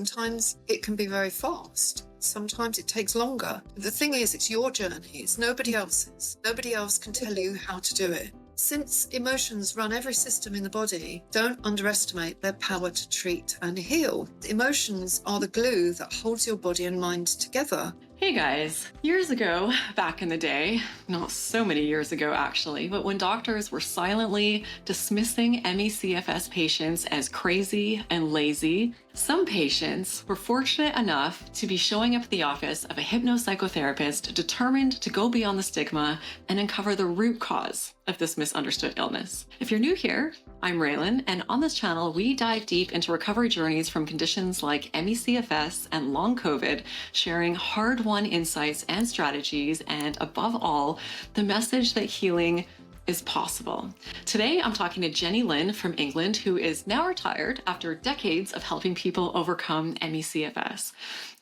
Sometimes it can be very fast. Sometimes it takes longer. The thing is, it's your journey. It's nobody else's. Nobody else can tell you how to do it. Since emotions run every system in the body, don't underestimate their power to treat and heal. Emotions are the glue that holds your body and mind together. Hey guys, years ago, back in the day, not so many years ago actually, but when doctors were silently dismissing ME/CFS patients as crazy and lazy, some patients were fortunate enough to be showing up at the office of a hypno-psychotherapist determined to go beyond the stigma and uncover the root cause of this misunderstood illness. If you're new here, I'm Raelan, and on this channel, we dive deep into recovery journeys from conditions like ME/CFS and long COVID, sharing hard-won insights and strategies, and above all, the message that healing is possible. Today, I'm talking to Jenny Lynn from England, who is now retired after decades of helping people overcome ME/CFS.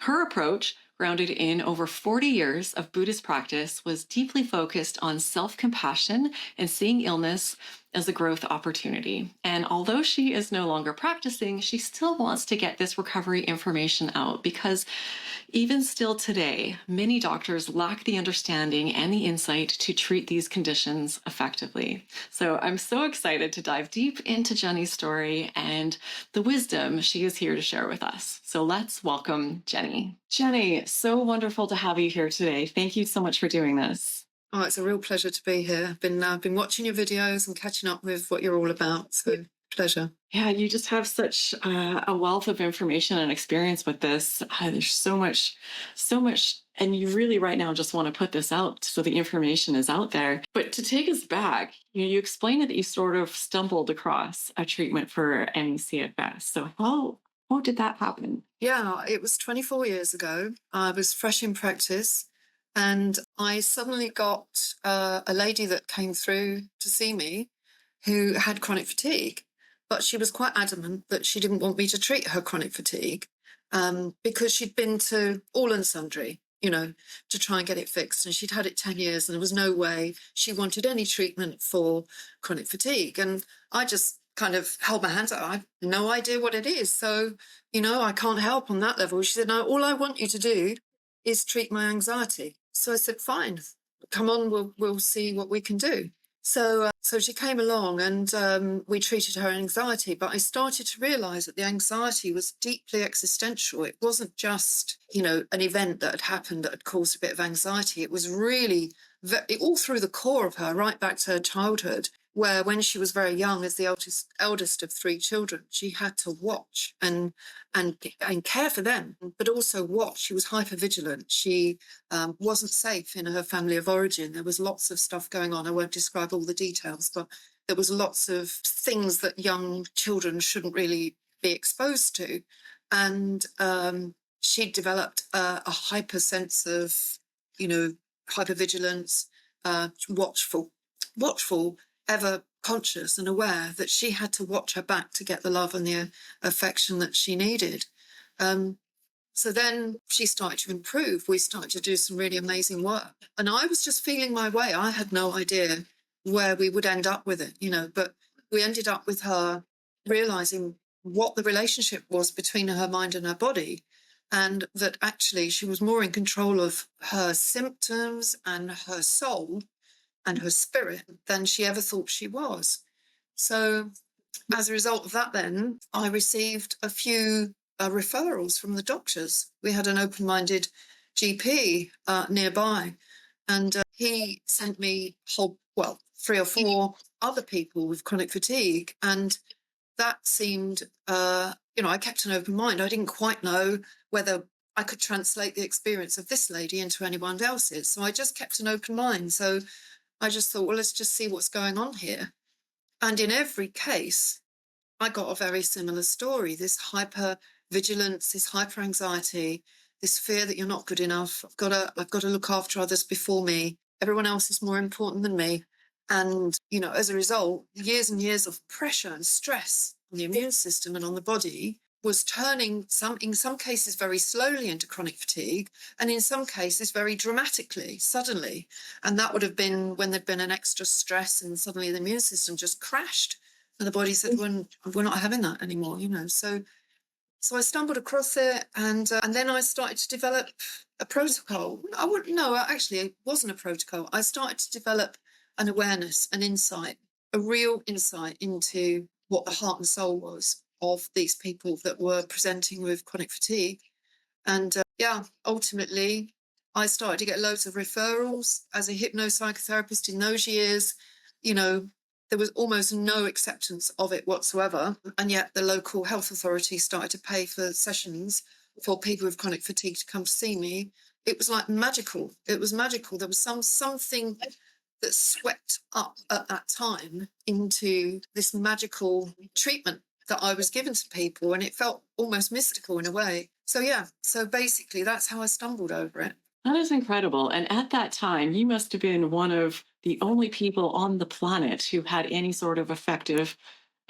Her approach, grounded in over 40 years of Buddhist practice, was deeply focused on self-compassion and seeing illness as a growth opportunity. And although she is no longer practicing, she still wants to get this recovery information out because even still today, many doctors lack the understanding and the insight to treat these conditions effectively. So I'm so excited to dive deep into Jenny's story and the wisdom she is here to share with us. So let's welcome Jenny. Jenny, so wonderful to have you here today. Thank you so much for doing this. Oh, it's a real pleasure to be here. I've been watching your videos and catching up with what you're all about. So pleasure. Yeah, you just have such a wealth of information and experience with this. There's so much, and you really right now just want to put this out so the information is out there. But to take us back, you explained that you sort of stumbled across a treatment for ME/CFS. So how did that happen? Yeah, it was 24 years ago. I was fresh in practice. And I suddenly got a lady that came through to see me who had chronic fatigue, but she was quite adamant that she didn't want me to treat her chronic fatigue because she'd been to all and sundry, to try and get it fixed. And she'd had it 10 years and there was no way she wanted any treatment for chronic fatigue. And I just kind of held my hands up. I have no idea what it is. So, I can't help on that level. She said, no, all I want you to do is treat my anxiety. So I said, fine, come on, we'll see what we can do. So she came along and we treated her anxiety, but I started to realize that the anxiety was deeply existential. It wasn't just, an event that had happened that had caused a bit of anxiety. It was really all through the core of her, right back to her childhood, where when she was very young, as the eldest of three children, she had to watch and care for them, but also watch. She was hypervigilant. She wasn't safe in her family of origin. There was lots of stuff going on. I won't describe all the details, but there was lots of things that young children shouldn't really be exposed to. And she developed a hyper sense of, hypervigilance, watchful, ever conscious and aware that she had to watch her back to get the love and the affection that she needed. So then she started to improve. We started to do some really amazing work. And I was just feeling my way. I had no idea where we would end up with it, but we ended up with her realizing what the relationship was between her mind and her body, and that actually she was more in control of her symptoms and her soul and her spirit than she ever thought she was. So as a result of that, then I received a few referrals from the doctors. We had an open-minded GP nearby, and he sent me 3 or 4 other people with chronic fatigue. And that seemed, I kept an open mind. I didn't quite know whether I could translate the experience of this lady into anyone else's. So I just kept an open mind. So I just thought, well, let's just see what's going on here. And in every case, I got a very similar story. This hyper-vigilance, this hyper-anxiety, this fear that you're not good enough. I've got to look after others before me. Everyone else is more important than me. And, as a result, years and years of pressure and stress on the immune system and on the body was turning in some cases very slowly into chronic fatigue, and in some cases very dramatically, suddenly. And that would have been when there'd been an extra stress and suddenly the immune system just crashed and the body said, we're not having that anymore, So So I stumbled across it, and then I started to develop a protocol. I wouldn't know. Actually, it wasn't a protocol. I started to develop an awareness, an insight, a real insight into what the heart and soul was of these people that were presenting with chronic fatigue. And yeah, ultimately, I started to get loads of referrals as a hypno-psychotherapist in those years. You know, there was almost no acceptance of it whatsoever. And yet the local health authority started to pay for sessions for people with chronic fatigue to come to see me. It was like magical. It was magical. There was something that swept up at that time into this magical treatment that I was given to people, and it felt almost mystical in a way. So yeah, so basically that's how I stumbled over it. That is incredible. And at that time, you must have been one of the only people on the planet who had any sort of effective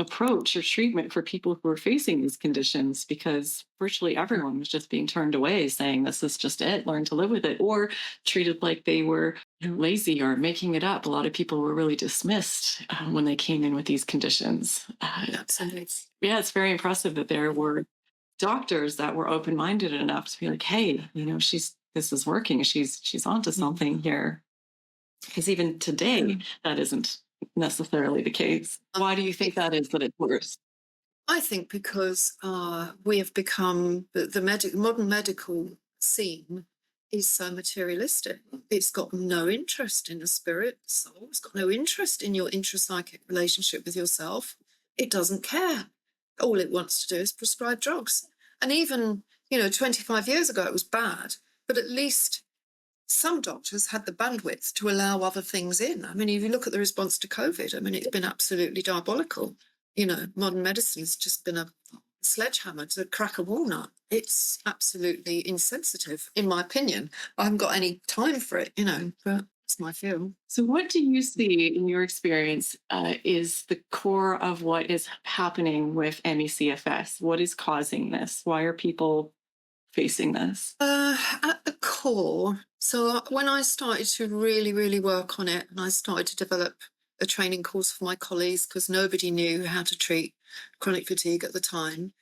approach or treatment for people who were facing these conditions, because virtually everyone was just being turned away, saying, this is just it, learn to live with it, or treated like they were lazy or making it up. A lot of people were really dismissed when they came in with these conditions. Absolutely. Yeah, it's very impressive that there were doctors that were open-minded enough to be like, hey, this is working. She's onto something here. Because even today, that isn't necessarily the case. Why do you think that is, that it's worse? I think because we have become the modern medical scene is so materialistic. It's got no interest in the spirit, soul. It's got no interest in your intrapsychic relationship with yourself. It doesn't care. All it wants to do is prescribe drugs. And even 25 years ago, it was bad, but at least some doctors had the bandwidth to allow other things in. I mean, if you look at the response to COVID, I mean, it's been absolutely diabolical. Modern medicine's just been a sledgehammer to crack a walnut. It's absolutely insensitive, in my opinion. I haven't got any time for it, but it's my view. So what do you see in your experience is the core of what is happening with ME/CFS? What is causing this? Why are people facing this? At the core, so when I started to really, really work on it, and I started to develop a training course for my colleagues because nobody knew how to treat chronic fatigue at the time,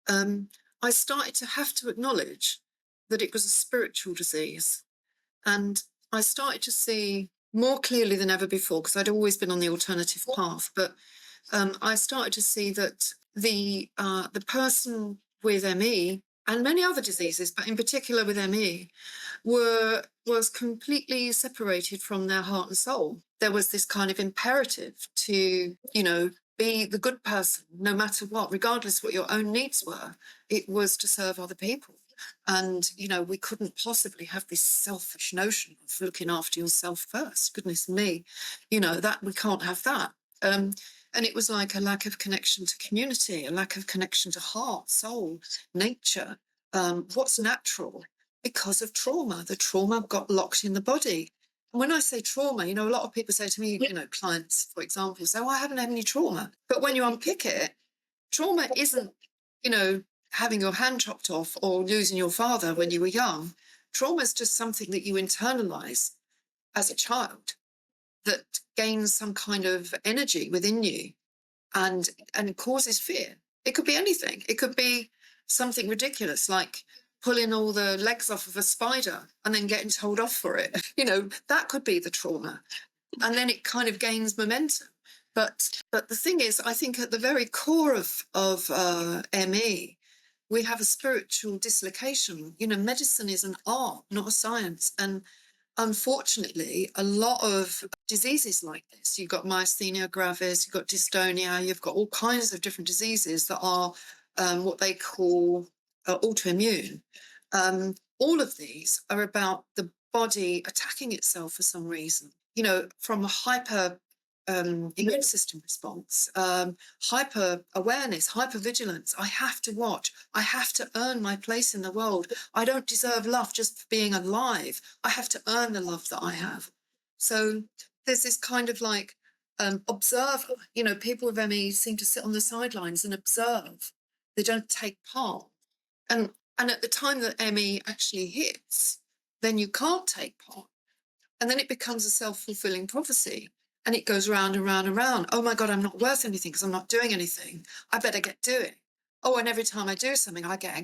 I started to have to acknowledge that it was a spiritual disease. And I started to see more clearly than ever before, because I'd always been on the alternative path, but I started to see that the person with ME and many other diseases, but in particular with ME, was completely separated from their heart and soul. There was this kind of imperative to, be the good person, no matter what, regardless what your own needs were. It was to serve other people. And, we couldn't possibly have this selfish notion of looking after yourself first. Goodness me, that we can't have that. And it was like a lack of connection to community, a lack of connection to heart, soul, nature, what's natural, because of trauma. The trauma got locked in the body. And when I say trauma, a lot of people say to me, clients, for example, say, I haven't had any trauma. But when you unpick it, trauma isn't, having your hand chopped off or losing your father when you were young. Trauma is just something that you internalize as a child that gains some kind of energy within you and causes fear. It could be anything. It could be something ridiculous like pulling all the legs off of a spider and then getting told off for it. That could be the trauma. And then it kind of gains momentum. But the thing is, I think at the very core of ME, we have a spiritual dislocation. Medicine is an art, not a science. And unfortunately, a lot of diseases like this, you've got myasthenia gravis, you've got dystonia, you've got all kinds of different diseases that are what they call autoimmune. All of these are about the body attacking itself for some reason, from a hyper immune system response, hyper awareness, hyper vigilance. I have to watch. I have to earn my place in the world. I don't deserve love just for being alive. I have to earn the love that I have. So there's this kind of like observer. People with ME seem to sit on the sidelines and observe. They don't take part. And at the time that ME actually hits, then you can't take part. And then it becomes a self-fulfilling prophecy. And it goes round and round and round. Oh my God, I'm not worth anything because I'm not doing anything. I better get doing. Oh, and every time I do something, I get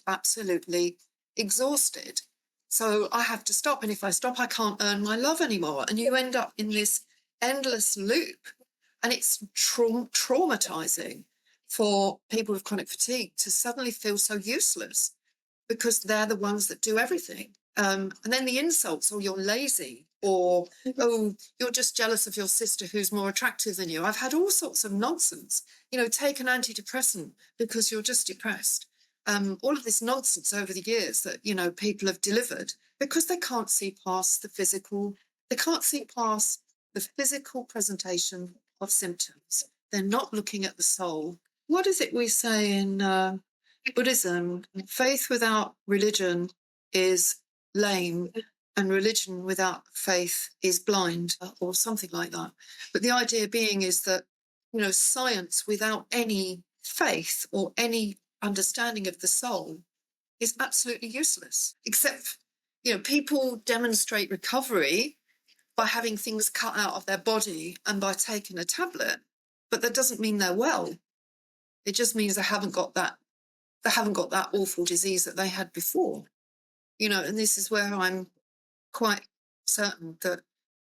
absolutely exhausted. So I have to stop. And if I stop, I can't earn my love anymore. And you end up in this endless loop. And it's traumatizing for people with chronic fatigue to suddenly feel so useless because they're the ones that do everything. And then the insults, or you're lazy, or, oh, you're just jealous of your sister who's more attractive than you. I've had all sorts of nonsense. Take an antidepressant because you're just depressed. All of this nonsense over the years that, people have delivered because they can't see past the physical, they can't see past the physical presentation of symptoms. They're not looking at the soul. What is it we say in Buddhism? Faith without religion is lame, and religion without faith is blind, or something like that. But the idea being is that, science without any faith or any understanding of the soul is absolutely useless. Except, people demonstrate recovery by having things cut out of their body and by taking a tablet, but that doesn't mean they're well. It just means they haven't got that awful disease that they had before. And this is where I'm quite certain that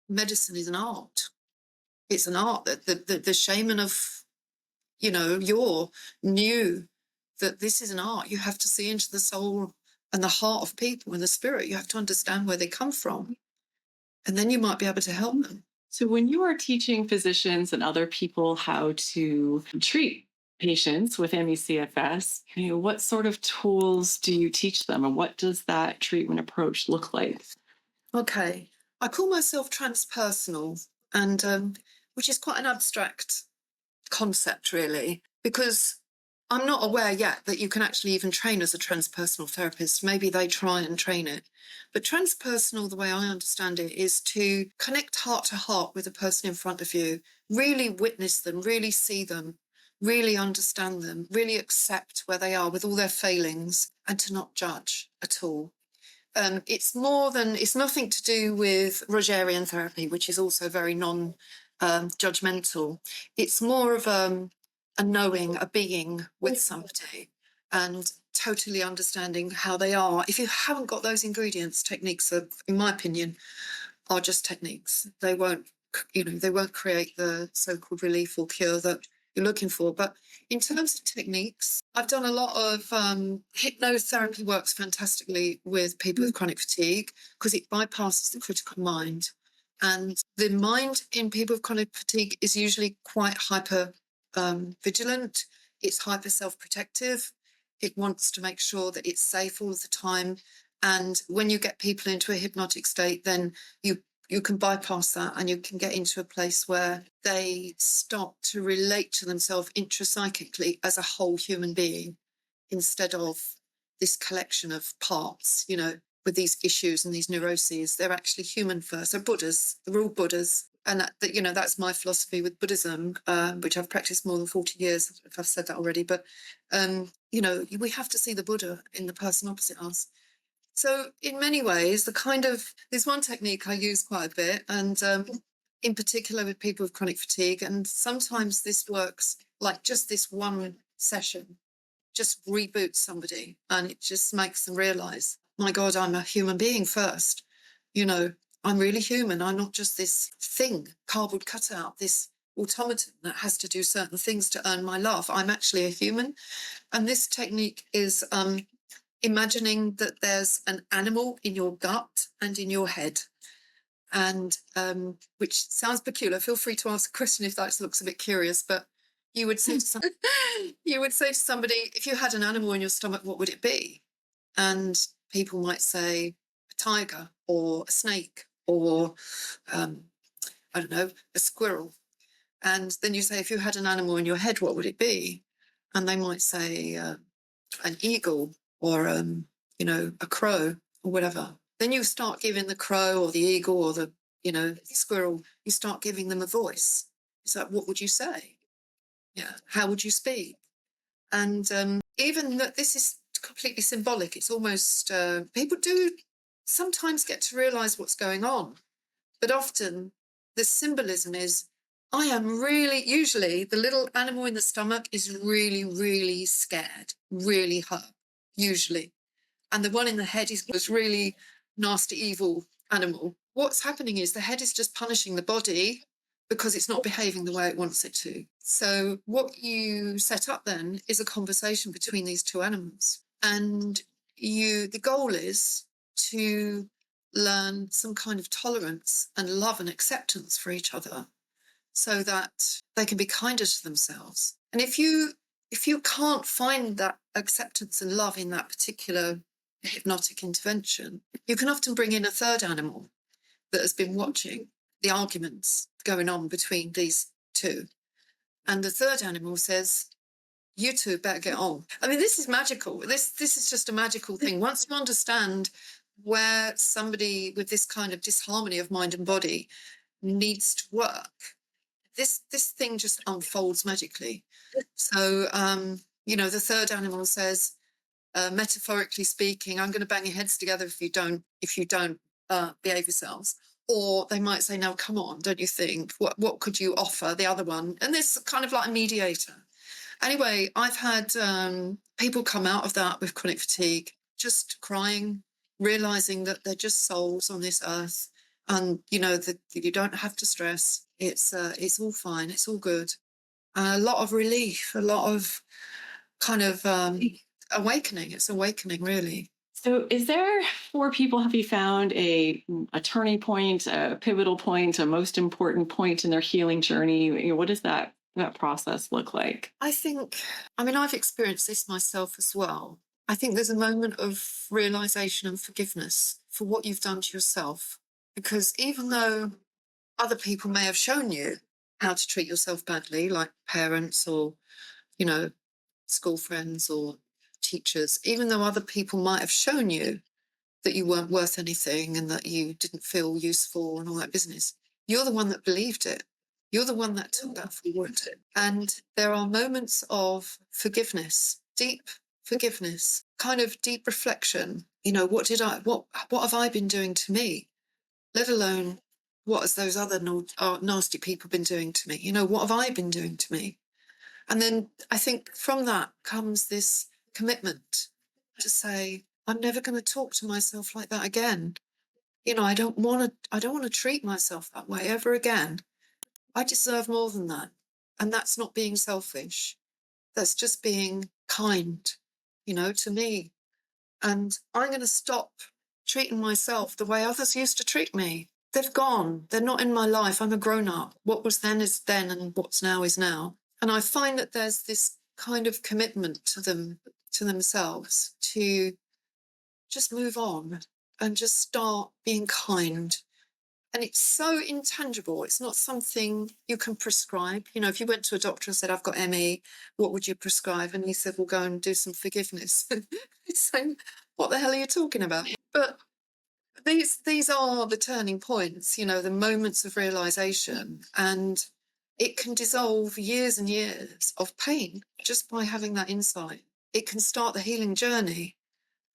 medicine is an art. It's an art that the shaman of, Yore knew that this is an art. You have to see into the soul and the heart of people and the spirit. You have to understand where they come from. And then you might be able to help them. So when you are teaching physicians and other people how to treat patients with ME/CFS, what sort of tools do you teach them, and what does that treatment approach look like? Okay, I call myself transpersonal, and which is quite an abstract concept, really, because I'm not aware yet that you can actually even train as a transpersonal therapist. Maybe they try and train it. But transpersonal, the way I understand it, is to connect heart to heart with the person in front of you, really witness them, really see them, really understand them, really accept where they are with all their failings, and to not judge at all. It's nothing to do with Rogerian therapy, which is also very non-judgmental. It's more of a knowing, a being with somebody and totally understanding how they are. If you haven't got those ingredients, techniques are, in my opinion, are just techniques. They won't create the so-called relief or cure that you're looking for. But in terms of techniques, I've done a lot of hypnotherapy. Works fantastically with people with chronic fatigue because it bypasses the critical mind. And the mind in people with chronic fatigue is usually quite hyper vigilant. It's hyper self-protective. It wants to make sure that it's safe all the time. And when you get people into a hypnotic state, then you can bypass that and you can get into a place where they start to relate to themselves intrapsychically as a whole human being instead of this collection of parts, with these issues and these neuroses. They're actually human first. They're Buddhas. They're all Buddhas. And that's my philosophy with Buddhism, which I've practiced more than 40 years, if I've said that already. But, we have to see the Buddha in the person opposite us. So in many ways, there's one technique I use quite a bit, and in particular with people with chronic fatigue. And sometimes this works like just this one session, just reboots somebody, and it just makes them realize, my God, I'm a human being first. I'm really human. I'm not just this thing, cardboard cutout, this automaton that has to do certain things to earn my love. I'm actually a human. And this technique is imagining that there's an animal in your gut and in your head. And which sounds peculiar. Feel free to ask a question if that looks a bit curious, but you would say to somebody, if you had an animal in your stomach, what would it be? And people might say a tiger or a snake or, I don't know, a squirrel. And then you say, if you had an animal in your head, what would it be? And they might say an eagle or, a crow or whatever. Then you start giving the crow or the eagle or the squirrel, you start giving them a voice. It's like, what would you say? Yeah. How would you speak? And even that this is completely symbolic. It's almost, people do sometimes get to realize what's going on, but often the symbolism is I am really, usually the little animal in the stomach is really, really scared, really hurt, usually. And the one in the head is was really nasty, evil animal. What's happening is the head is just punishing the body because it's not behaving the way it wants it to. So what you set up then is a conversation between these two animals. And the goal is to learn some kind of tolerance and love and acceptance for each other so that they can be kinder to themselves. And if you can't find that acceptance and love in that particular hypnotic intervention, you can often bring in a third animal that has been watching the arguments going on between these two. And the third animal says, you two better get on. I mean, this is magical. This is just a magical thing. Once you understand where somebody with this kind of disharmony of mind and body needs to work, this thing just unfolds magically. So, the third animal says, metaphorically speaking, I'm going to bang your heads together if you don't behave yourselves. Or they might say, now, come on, don't you think? What could you offer the other one? And this is kind of like a mediator. Anyway, I've had people come out of that with chronic fatigue, just crying, realizing that they're just souls on this earth. And, that you don't have to stress. It's all fine. It's all good. A lot of relief, a lot of kind of awakening. It's awakening, really. So is there, for people, have you found a turning point, a pivotal point, a most important point in their healing journey? What does that process look like? I've experienced this myself as well. I think there's a moment of realization and forgiveness for what you've done to yourself. Because even though other people may have shown you how to treat yourself badly, like parents or, school friends or teachers, even though other people might have shown you that you weren't worth anything and that you didn't feel useful and all that business, you're the one that believed it. You're the one that took that forward. And there are moments of forgiveness, deep forgiveness, kind of deep reflection. What have I been doing to me? Let alone what has those other nasty people been doing to me? What have I been doing to me? And then I think from that comes this commitment to say, I'm never going to talk to myself like that again. I don't want to treat myself that way ever again. I deserve more than that. And that's not being selfish. That's just being kind, to me. And I'm going to stop treating myself the way others used to treat me. They've gone. They're not in my life. I'm a grown-up. What was then is then, and what's now is now. And I find that there's this kind of commitment to themselves to just move on and just start being kind. And it's so intangible. It's not something you can prescribe. If you went to a doctor and said, I've got ME, what would you prescribe? And he said, well, go and do some forgiveness. It's saying, what the hell are you talking about? But these are the turning points, the moments of realization. And it can dissolve years and years of pain just by having that insight. It can start the healing journey.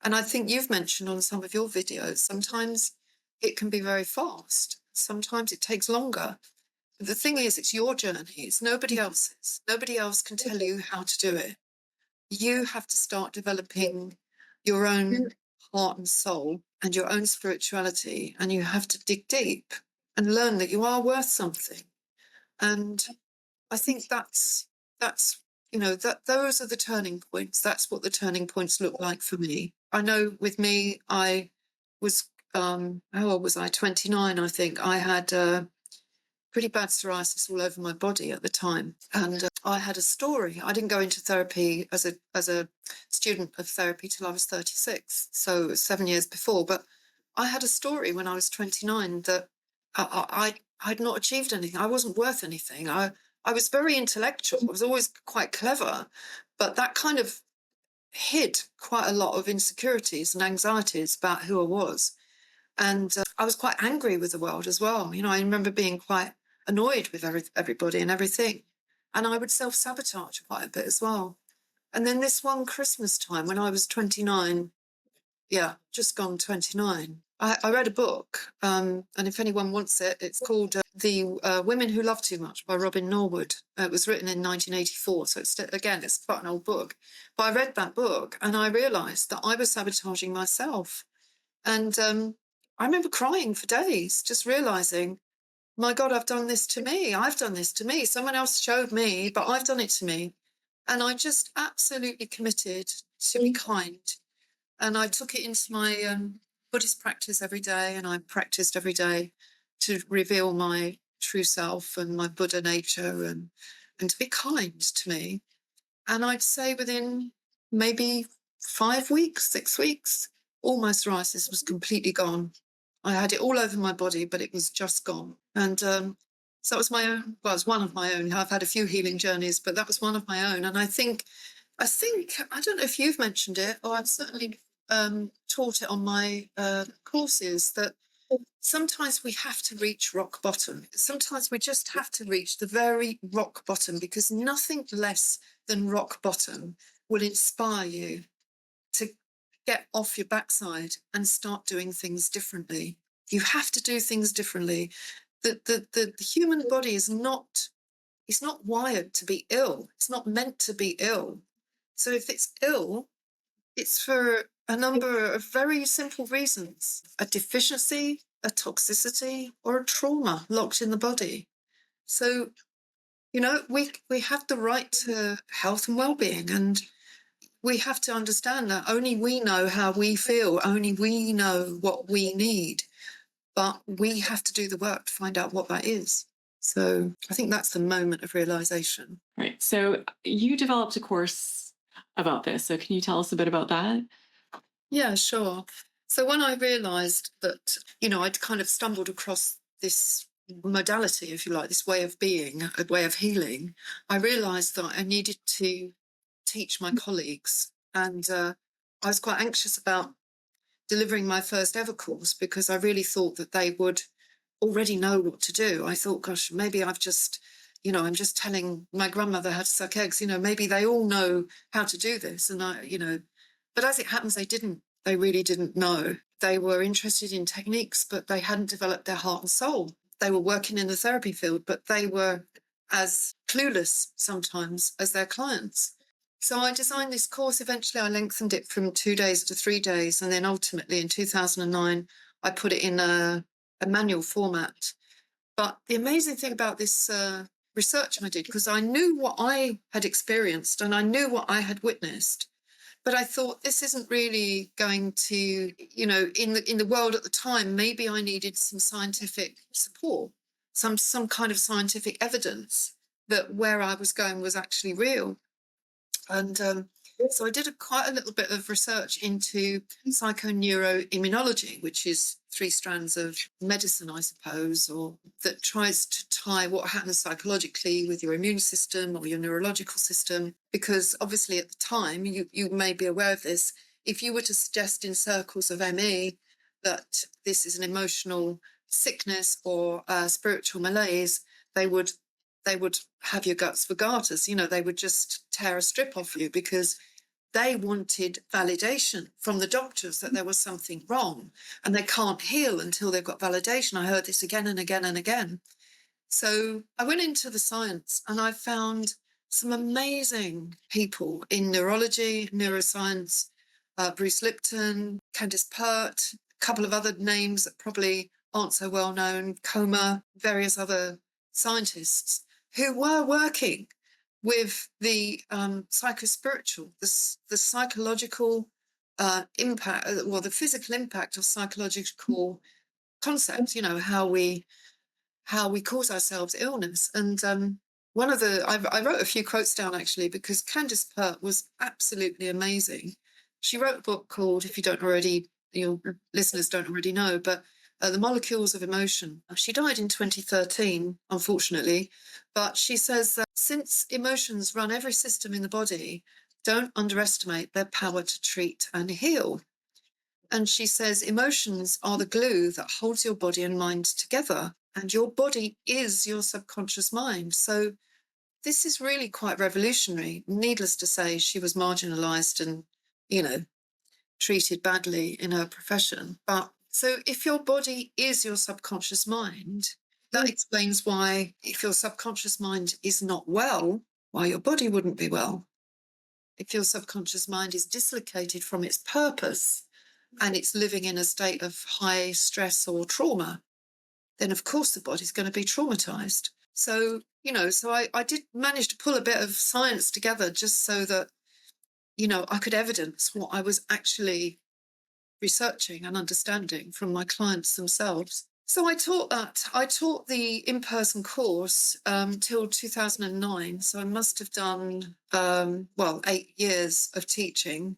And I think you've mentioned on some of your videos, sometimes it can be very fast. Sometimes it takes longer. But the thing is, it's your journey. It's nobody else's. Nobody else can tell you how to do it. You have to start developing your own heart and soul and your own spirituality. And you have to dig deep and learn that you are worth something. And I think that's those are the turning points. That's what the turning points look like for me. I know with me, I was, how old was I? 29, I think. I had pretty bad psoriasis all over my body at the time. And I had a story. I didn't go into therapy as a student of therapy till I was 36. So it was 7 years before. But I had a story when I was 29 that I'd not achieved anything. I wasn't worth anything. I was very intellectual. I was always quite clever, but that kind of hid quite a lot of insecurities and anxieties about who I was. And I was quite angry with the world as well. I remember being quite annoyed with everybody and everything. And I would self-sabotage quite a bit as well. And then this one Christmas time when I was 29, just gone 29, I read a book. And if anyone wants it, it's called Women Who Love Too Much by Robin Norwood. It was written in 1984, so it's quite an old book. But I read that book and I realised that I was sabotaging myself. And I remember crying for days, just realising, my God, I've done this to me. I've done this to me. Someone else showed me, but I've done it to me. And I just absolutely committed to be kind. And I took it into my Buddhist practice every day, and I practiced every day to reveal my true self and my Buddha nature and to be kind to me. And I'd say within maybe 5 weeks, 6 weeks, all my psoriasis was completely gone. I had it all over my body, but it was just gone. And so it was my own, well, it was one of my own. I've had a few healing journeys, but that was one of my own. And I think, I don't know if you've mentioned it, or I've certainly taught it on my courses, that sometimes we have to reach rock bottom. Sometimes we just have to reach the very rock bottom, because nothing less than rock bottom will inspire you to get off your backside and start doing things differently. You have to do things differently. The human body is not wired to be ill. It's not meant to be ill. So if it's ill, it's for a number of very simple reasons: a deficiency, a toxicity, or a trauma locked in the body. So, we have the right to health and well-being, and we have to understand that only we know how we feel, only we know what we need, but we have to do the work to find out what that is. So I think that's the moment of realization. Right. So you developed a course about this. So can you tell us a bit about that? Yeah, sure. So when I realized that, I'd kind of stumbled across this modality, if you like, this way of being, a way of healing, I realized that I needed to teach my colleagues. And I was quite anxious about delivering my first ever course, because I really thought that they would already know what to do. I thought, gosh, maybe I'm just telling my grandmother how to suck eggs. Maybe they all know how to do this. And but as it happens, they didn't. They really didn't know. They were interested in techniques, but they hadn't developed their heart and soul. They were working in the therapy field, but they were as clueless sometimes as their clients. So I designed this course. Eventually, I lengthened it from 2 days to 3 days. And then ultimately in 2009, I put it in a manual format. But the amazing thing about this research I did, because I knew what I had experienced and I knew what I had witnessed, but I thought, this isn't really going to, in the world at the time, maybe I needed some scientific support, some kind of scientific evidence that where I was going was actually real. And so I did quite a little bit of research into psychoneuroimmunology, which is 3 strands of medicine, I suppose, or that tries to tie what happens psychologically with your immune system or your neurological system. Because obviously at the time, you may be aware of this, if you were to suggest in circles of ME that this is an emotional sickness or spiritual malaise, they would have your guts for garters. They would just tear a strip off you, because they wanted validation from the doctors that there was something wrong, and they can't heal until they've got validation. I heard this again and again and again. So I went into the science and I found some amazing people in neurology, neuroscience, Bruce Lipton, Candice Pert, a couple of other names that probably aren't so well known, Coma, various other scientists who were working with the psychospiritual, the psychological impact, or the physical impact of psychological concepts, how we cause ourselves illness. And I wrote a few quotes down, actually, because Candice Pert was absolutely amazing. She wrote a book called, if you don't already, your listeners don't already know, but The Molecules of Emotion. She died in 2013, unfortunately, but she says that since emotions run every system in the body, don't underestimate their power to treat and heal. And she says emotions are the glue that holds your body and mind together, and your body is your subconscious mind. So this is really quite revolutionary. Needless to say, she was marginalised and, treated badly in her profession. But so if your body is your subconscious mind, That explains why, if your subconscious mind is not well, why your body wouldn't be well. If your subconscious mind is dislocated from its purpose and it's living in a state of high stress or trauma, then of course the body's going to be traumatized. So, I did manage to pull a bit of science together just so that, I could evidence what I was actually researching and understanding from my clients themselves. So I taught the in-person course till 2009. So I must have done, 8 years of teaching.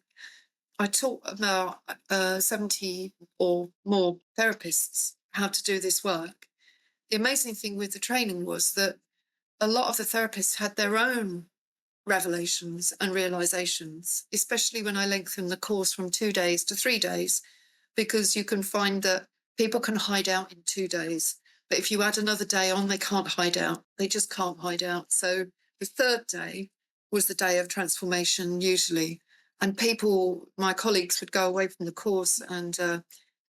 I taught about 70 or more therapists how to do this work. The amazing thing with the training was that a lot of the therapists had their own revelations and realizations, especially when I lengthened the course from 2 days to 3 days, because you can find that people can hide out in 2 days. But if you add another day on, they can't hide out. They just can't hide out. So the third day was the day of transformation, usually. And my colleagues would go away from the course and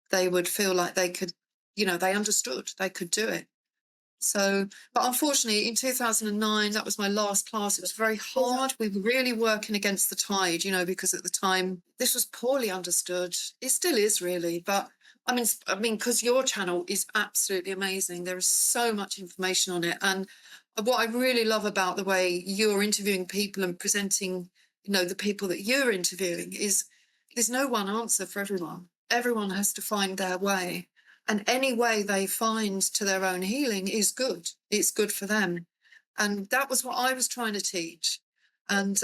they would feel like they could, they understood, they could do it. So, but unfortunately, in 2009, that was my last class. It was very hard. We were really working against the tide, because at the time this was poorly understood. It still is, really. But I mean, because your channel is absolutely amazing. There is so much information on it, and what I really love about the way you're interviewing people and presenting, the people that you're interviewing is there's no one answer for everyone. Everyone has to find their way. And any way they find to their own healing is good. It's good for them. And that was what I was trying to teach. And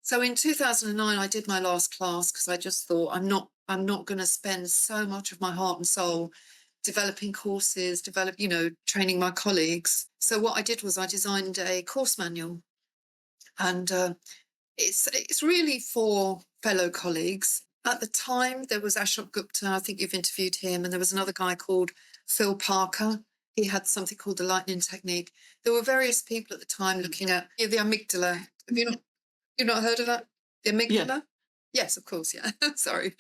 so in 2009, I did my last class because I just thought I'm not going to spend so much of my heart and soul developing courses, training my colleagues. So what I did was I designed a course manual. And it's really for fellow colleagues. At the time, there was Ashok Gupta, I think you've interviewed him, and there was another guy called Phil Parker. He had something called the lightning technique. There were various people at the time looking at the amygdala. Have you not heard of that? The amygdala? Yeah. Yes, of course, yeah. Sorry.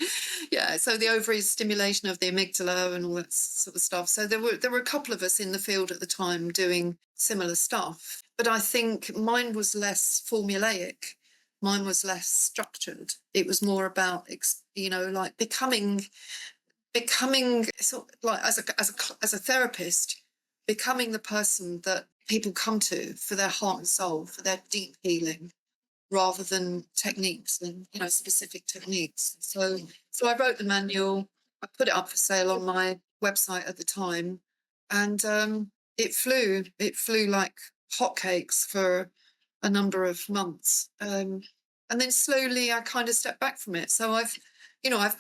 Yeah, so the ovaries stimulation of the amygdala and all that sort of stuff. So there were a couple of us in the field at the time doing similar stuff. But I think mine was less formulaic. Mine was less structured. It was more about, like becoming sort of like as a therapist, becoming the person that people come to for their heart and soul, for their deep healing, rather than techniques and specific techniques. So I wrote the manual. I put it up for sale on my website at the time, and it flew like hotcakes for a number of months. And then slowly I kind of stepped back from it. So I've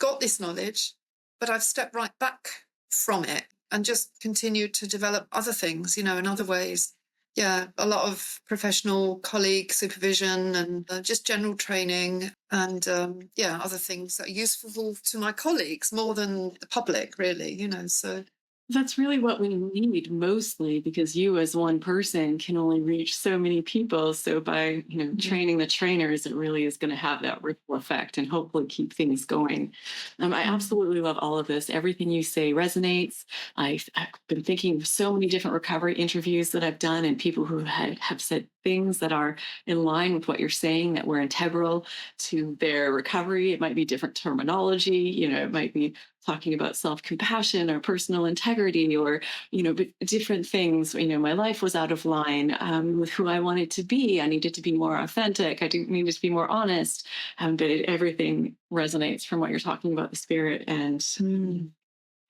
got this knowledge, but I've stepped right back from it and just continued to develop other things, in other ways. Yeah, a lot of professional colleague supervision and just general training and, other things that are useful to my colleagues more than the public, really, so. That's really what we need mostly, because you as one person can only reach so many people. So by, training the trainers, it really is going to have that ripple effect and hopefully keep things going. I absolutely love all of this. Everything you say resonates. I've been thinking of so many different recovery interviews that I've done and people who have said things that are in line with what you're saying, that were integral to their recovery. It might be different terminology, it might be talking about self-compassion or personal integrity or, but different things. My life was out of line with who I wanted to be. I needed to be more authentic. I needed to be more honest. But everything resonates from what you're talking about, the spirit and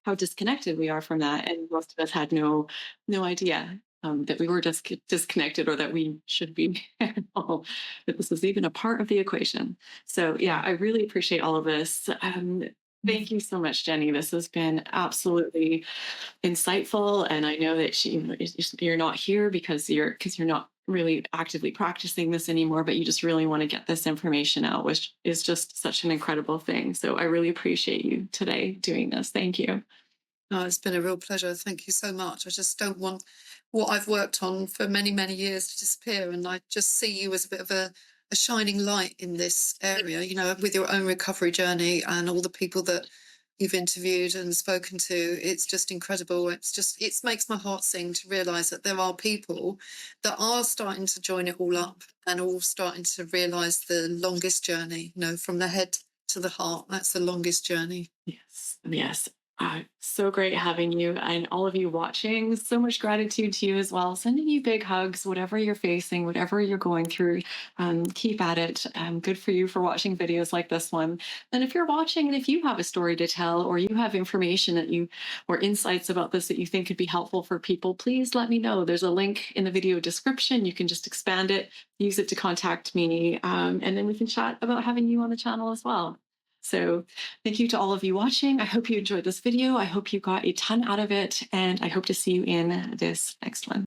how disconnected we are from that. And most of us had no idea that we were just disconnected or that we should be at all, that this was even a part of the equation. So yeah, I really appreciate all of this. Thank you so much, Jenny. This has been absolutely insightful. And I know that you're not here because you're not really actively practicing this anymore, but you just really want to get this information out, which is just such an incredible thing. So I really appreciate you today doing this. Thank you. Oh, it's been a real pleasure. Thank you so much. I just don't want what I've worked on for many, many years to disappear. And I just see you as a bit of a shining light in this area, with your own recovery journey and all the people that you've interviewed and spoken to. It's just incredible. It makes my heart sing to realise that there are people that are starting to join it all up and all starting to realise the longest journey, from the head to the heart. That's the longest journey. Yes. Yes. So great having you and all of you watching. So much gratitude to you as well. Sending you big hugs, whatever you're facing, whatever you're going through. Keep at it. Good for you for watching videos like this one. And if you're watching and if you have a story to tell or you have information or insights about this that you think could be helpful for people, please let me know. There's a link in the video description. You can just expand it, use it to contact me, and then we can chat about having you on the channel as well. So thank you to all of you watching. I hope you enjoyed this video. I hope you got a ton out of it, and I hope to see you in this next one.